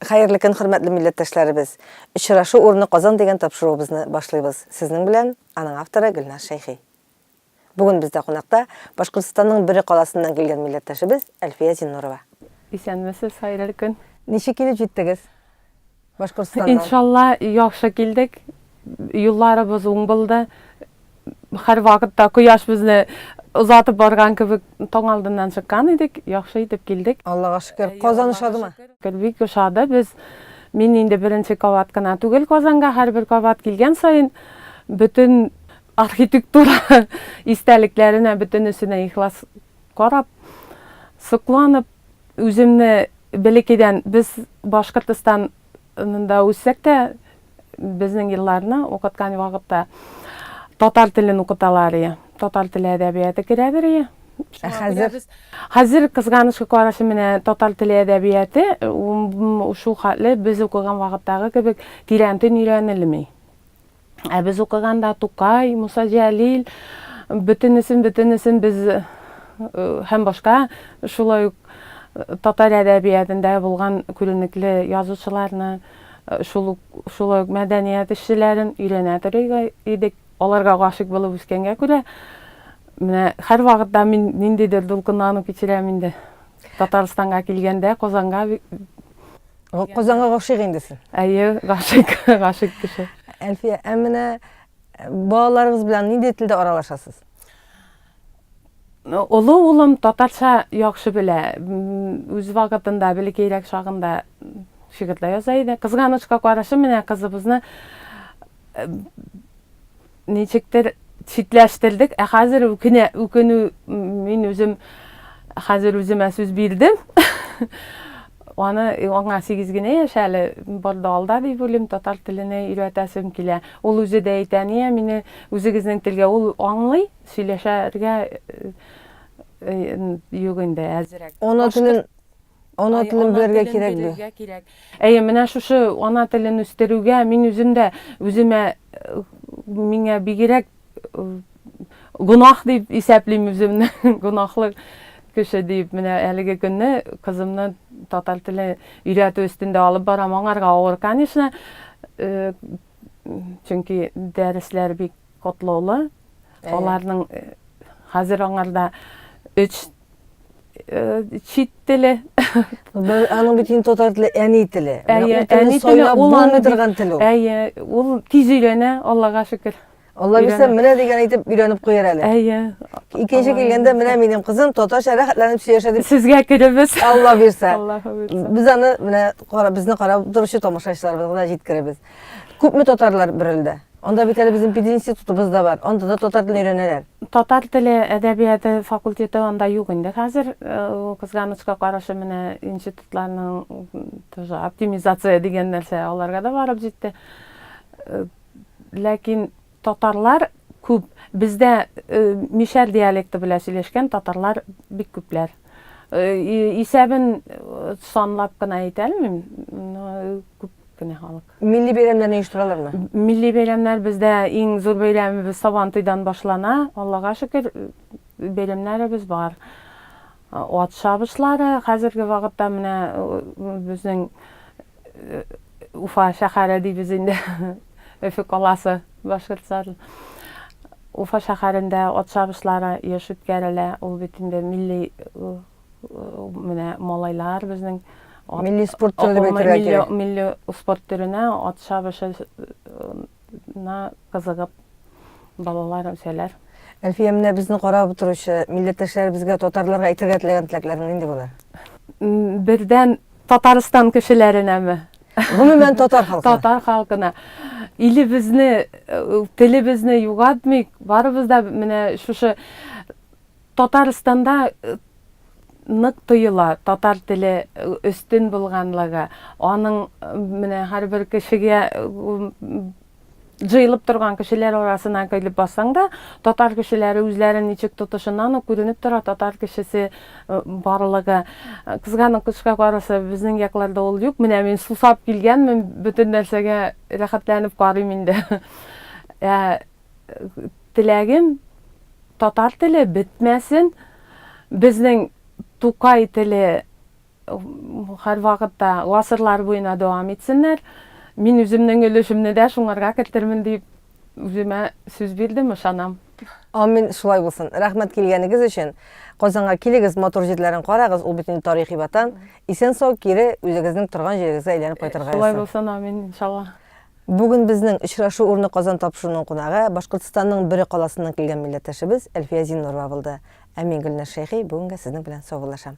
Hayırlı gün, hürmetli milletteşlerimiz. Uçuraşı uğrunu kazan degen tapşırığımızı başlayız. Sizin bilen anan avtora Gülnar Şeyhi. Bugün bizde konakta Başkırtistan'ın biri qalasından gelgen milletteşimiz Elfiye Zinnurova. İsənmisiz, hayırlı gün. Neçe kelip jittiniz Başkırtistan'dan? İnşallah yaxşı geldik. Yıllarımız oң buldu. Her vakitte kuyaş bizni uzatıp bargan kibik toң aldından çıkkan edik. Yaxşı edip geldik. Allah'a şükür. Kazanışadı mı? Bik uşadı. Men indi birinci kavat gana tugel kazanga. Her bir kavat gelgen sayın bütün arxitektura isteliklerine, bütün üstüne ihlas karab, sıklanıp, özümni belekeden biz Başkırtistan'da össek de bizning yıllarını okutkan vakitte tatar tilini okutalar. Tatar tili edebiyatı kiredir. Hazır kızganışka karşı mene tatar tili edebiyatı şu hatlı biz okugan vakittagi kibik tirantin öğrenilmey. Biz okuganda Tukay, Musa Jalil, bütün isim biz hem başka şulay tatar edebiyatında bulgan külünükli yazıcılarını, şulay medeniyet işçilerin öğrenedir idik. Olarga gaşık bulup üskenge göre her vakitte men nindedir dulkınlanıp geçireminde. Tataristan'a kelgende Kozanga Kozanga gaşık indisin. Ayı gaşık kişi. Elfiye, emine bağlarınız bilen ninde tilde aralaşasız? Ulu ulum tatarça yaxşı bile. Öz vakitinde bile keyrek şağında şigirtler yazaydı. Kızganışka karşı mene kızımızı neçiktir çitleştirdik. Hazır ukunu men özüm hazır özüme söz bildim. Ona 8 güne yaşalı bardalda deyip ölüm tatar tilini öğretesim kile. Ol özü de eyteniye, meni özügizning tilge ol anlay, söyleşerge yogunda azırak. Ona tilin berge kerek mi? Mene şu ona tilini üstürüge men özümde özüme mine bigirek günah deyip iseplim özümni. Günahlı kişi deyip mene әлеге günni kızımны tatar tili öğreti üstünde alıp baram onarga ağır kanişne. Çünkü dersler bir kotlolu. Onlarning hazır onlarda 3 çit tili. Anın bütün tatar tili eni tili. Eni tili bulmadırgan tili. Ol tiz öyrene Allah'a şükür. Allah bilse mene degen aytip öğrenip koyar әле. İkinci gelgende mene menim kızım tatar şerhatlanıp yaşadı. Sizge kiribiz. Allah bilse. Allah'a bilse. Biz anı bizni qarab duruşu tomaşaçılarımızda jitkiribiz. Köp mü tatarlar birildi? Onda bir tane bizim bir institutumuz da var. Onda da tatar dilini öğrenirler. Tatar tili edebiyatı fakülteti onda yok indi. Hazır kızganışka karşı mene institutlarının optimizatsiya degen nerse olarga da barıp jetdi. Lakin tatarlar köp. Bizde Mişel diyalekti bilen söyleşken tatarlar bik köpler. İsebin sanlap gına aytalım. Köp gına halık. Milli beyramlarını uyuşturalım mı? Milli beyramlar bizde en zor beyramımız Sabantıydan başlana. Allah'a şükür beyramlarımız var. At şabışları hazırki vakitte mene bizning Ufa şəhəri deyib bizinde Öfü qalası Başkırtistan. Ufa şəhərində at şabışları yaşıp gerele ol bitinde milli malaylar bizning milli sport türü bitirerek. Milli sport türüne at şabışına kızıgıp balalar şeyler. Elfiye mene bizni qarab turuşu milletteşler bizge tatarlarga aytırga tilegen tileklerin indi bular? Birden Tataristan kişilerine mi? Umumen tatar halkına. Tatar halkına. İli bizni, tili bizni yugatmayık. Barımızda mene şu Tataristan'da nık tuyula tatar tili üstün bulganlığı. Onun mene her bir kişiye jıyılıp turgan kişiler orasına kıyılıp bassan da tatar kişileri özlerinin içik tutuşundan görünüp tura tatar kişisi barlığı. Kızganışka karşı bizning yaklarda ol yok. Mene men susap kelgen, bütün nersege rahatlanıp qarayım indi. Tilagim tatar tili bitmesin. Bizning Tukay tili һәр вакытта гасырлар буена дәвам итсеннәр. Мин үземнең өлешемне дә шуңарга кертермен дип үземә сүз бирдем, ышанам. Амин, шулай булсын. Рәхмәт килгәнегез өчен. Казанга килегез, мотор җирләрен карагыз, ул бит тарихи ватан. Исән сау кире үзегезнең торган җирегезгә әйләнеп кайтырга Шулай ясый. булсын, амин, иншалла. Бүген безнең очрашу урны Казан тапшыруның кунагы Башкортстанның Бөре каласыннан килгән милләттәшебез Әлфия Зиннурова булды. Ә мин Гөлнар Шәйхи бүгенгә сезнең белән саубуллашам.